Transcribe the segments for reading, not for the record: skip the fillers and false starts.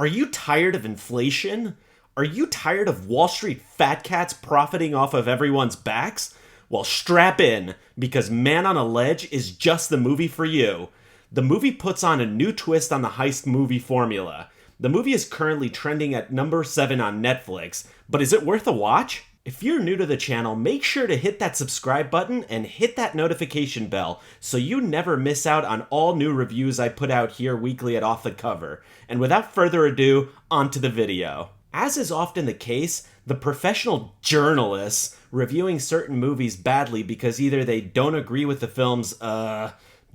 Are you tired of inflation? Are you tired of Wall Street fat cats profiting off of everyone's backs? Well, strap in, because Man on a Ledge is just the movie for you. The movie puts on a new twist on the heist movie formula. The movie is currently trending at number 7 on Netflix, but is it worth a watch? If you're new to the channel, make sure to hit that subscribe button and hit that notification bell so you never miss out on all new reviews I put out here weekly at Off the Cover. And without further ado, on to the video. As is often the case, the professional journalists reviewing certain movies badly because either they don't agree with the film's,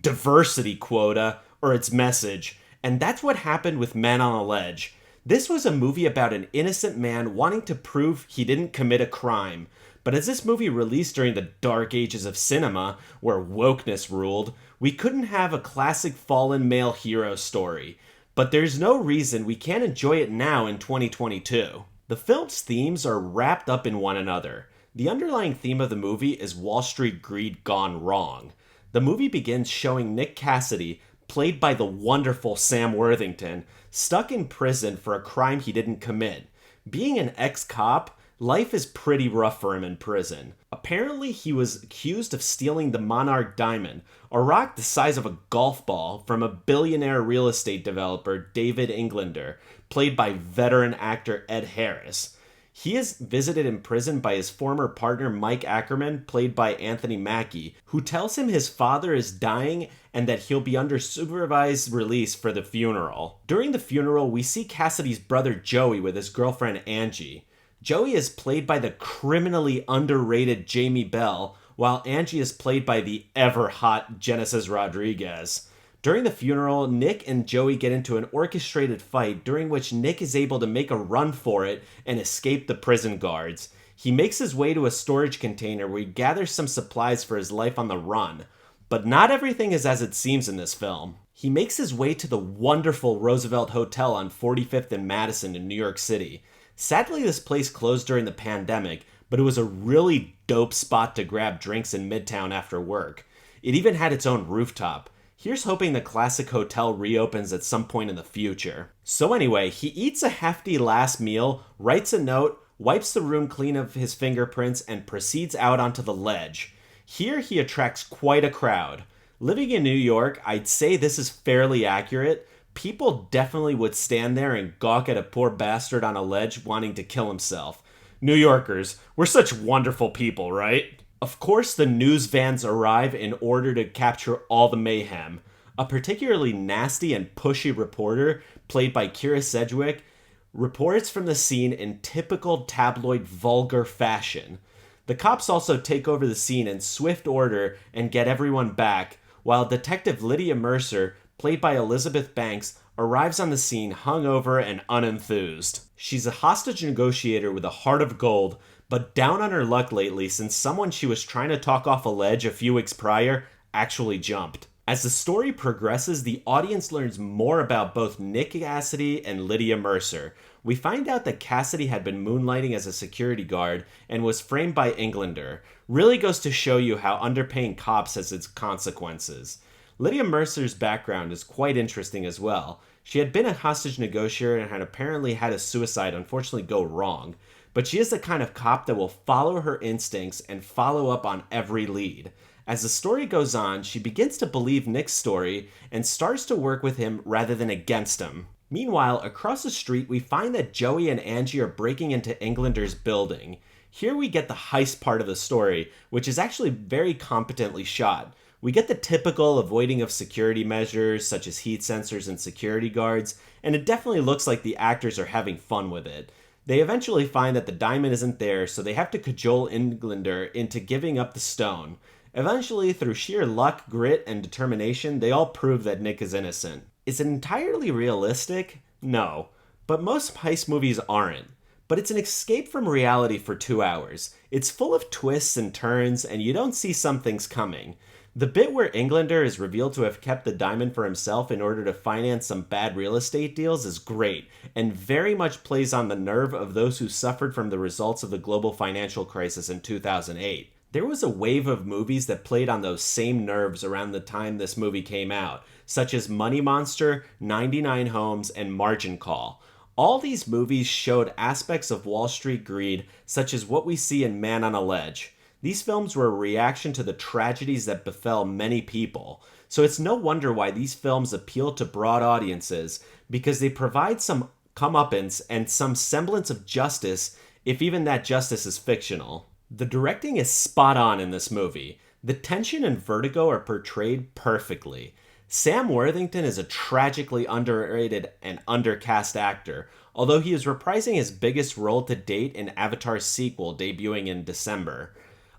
diversity quota or its message. And that's what happened with Man on a Ledge. This was a movie about an innocent man wanting to prove he didn't commit a crime. But as this movie released during the dark ages of cinema, where wokeness ruled, we couldn't have a classic fallen male hero story. But there's no reason we can't enjoy it now in 2022. The film's themes are wrapped up in one another. The underlying theme of the movie is Wall Street greed gone wrong. The movie begins showing Nick Cassidy, played by the wonderful Sam Worthington, stuck in prison for a crime he didn't commit. Being an ex-cop, life is pretty rough for him in prison. Apparently, he was accused of stealing the Monarch Diamond, a rock the size of a golf ball, from a billionaire real estate developer, David Englander, played by veteran actor Ed Harris. He is visited in prison by his former partner Mike Ackerman, played by Anthony Mackie, who tells him his father is dying and that he'll be under supervised release for the funeral. During the funeral, we see Cassidy's brother Joey with his girlfriend Angie. Joey is played by the criminally underrated Jamie Bell, while Angie is played by the ever-hot Genesis Rodriguez. During the funeral, Nick and Joey get into an orchestrated fight during which Nick is able to make a run for it and escape the prison guards. He makes his way to a storage container where he gathers some supplies for his life on the run. But not everything is as it seems in this film. He makes his way to the wonderful Roosevelt Hotel on 45th and Madison in New York City. Sadly, this place closed during the pandemic, but it was a really dope spot to grab drinks in Midtown after work. It even had its own rooftop. Here's hoping the classic hotel reopens at some point in the future. So anyway, he eats a hefty last meal, writes a note, wipes the room clean of his fingerprints, and proceeds out onto the ledge. Here he attracts quite a crowd. Living in New York, I'd say this is fairly accurate. People definitely would stand there and gawk at a poor bastard on a ledge wanting to kill himself. New Yorkers, we're such wonderful people, right? Of course, the news vans arrive in order to capture all the mayhem. A particularly nasty and pushy reporter, played by Kira Sedgwick, reports from the scene in typical tabloid vulgar fashion. The cops also take over the scene in swift order and get everyone back, while Detective Lydia Mercer, played by Elizabeth Banks, arrives on the scene hungover and unenthused. She's a hostage negotiator with a heart of gold, but down on her luck lately since someone she was trying to talk off a ledge a few weeks prior actually jumped. As the story progresses, the audience learns more about both Nick Cassidy and Lydia Mercer. We find out that Cassidy had been moonlighting as a security guard and was framed by Englander. Really goes to show you how underpaying cops has its consequences. Lydia Mercer's background is quite interesting as well. She had been a hostage negotiator and had apparently had a suicide unfortunately go wrong. But she is the kind of cop that will follow her instincts and follow up on every lead. As the story goes on, she begins to believe Nick's story and starts to work with him rather than against him. Meanwhile, across the street, we find that Joey and Angie are breaking into Englander's building. Here we get the heist part of the story, which is actually very competently shot. We get the typical avoiding of security measures, such as heat sensors and security guards, and it definitely looks like the actors are having fun with it. They eventually find that the diamond isn't there, so they have to cajole Englander into giving up the stone. Eventually, through sheer luck, grit, and determination, they all prove that Nick is innocent. Is it entirely realistic? No. But most heist movies aren't. But it's an escape from reality for 2 hours. It's full of twists and turns, and you don't see some things coming. The bit where Englander is revealed to have kept the diamond for himself in order to finance some bad real estate deals is great, and very much plays on the nerve of those who suffered from the results of the global financial crisis in 2008. There was a wave of movies that played on those same nerves around the time this movie came out, such as Money Monster, 99 Homes, and Margin Call. All these movies showed aspects of Wall Street greed, such as what we see in Man on a Ledge. These films were a reaction to the tragedies that befell many people. So it's no wonder why these films appeal to broad audiences, because they provide some comeuppance and some semblance of justice, if even that justice is fictional. The directing is spot on in this movie. The tension and vertigo are portrayed perfectly. Sam Worthington is a tragically underrated and undercast actor, although he is reprising his biggest role to date in Avatar's sequel debuting in December.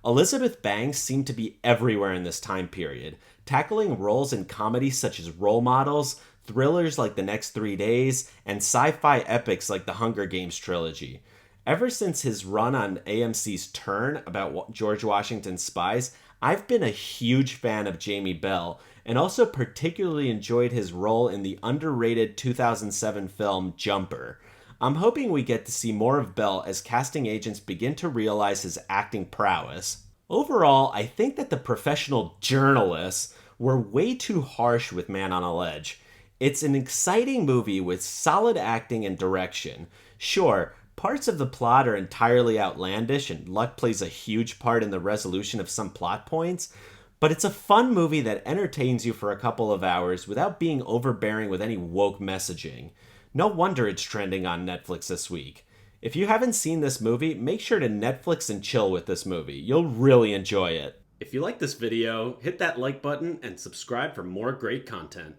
Elizabeth Banks seemed to be everywhere in this time period, tackling roles in comedies such as Role Models, thrillers like The Next 3 Days, and sci-fi epics like the Hunger Games trilogy. Ever since his run on AMC's Turn about George Washington's spies, I've been a huge fan of Jamie Bell, and also particularly enjoyed his role in the underrated 2007 film Jumper. I'm hoping we get to see more of Bell as casting agents begin to realize his acting prowess. Overall, I think that the professional journalists were way too harsh with Man on a Ledge. It's an exciting movie with solid acting and direction. Sure, parts of the plot are entirely outlandish and luck plays a huge part in the resolution of some plot points, but it's a fun movie that entertains you for a couple of hours without being overbearing with any woke messaging. No wonder it's trending on Netflix this week. If you haven't seen this movie, make sure to Netflix and chill with this movie. You'll really enjoy it. If you like this video, hit that like button and subscribe for more great content.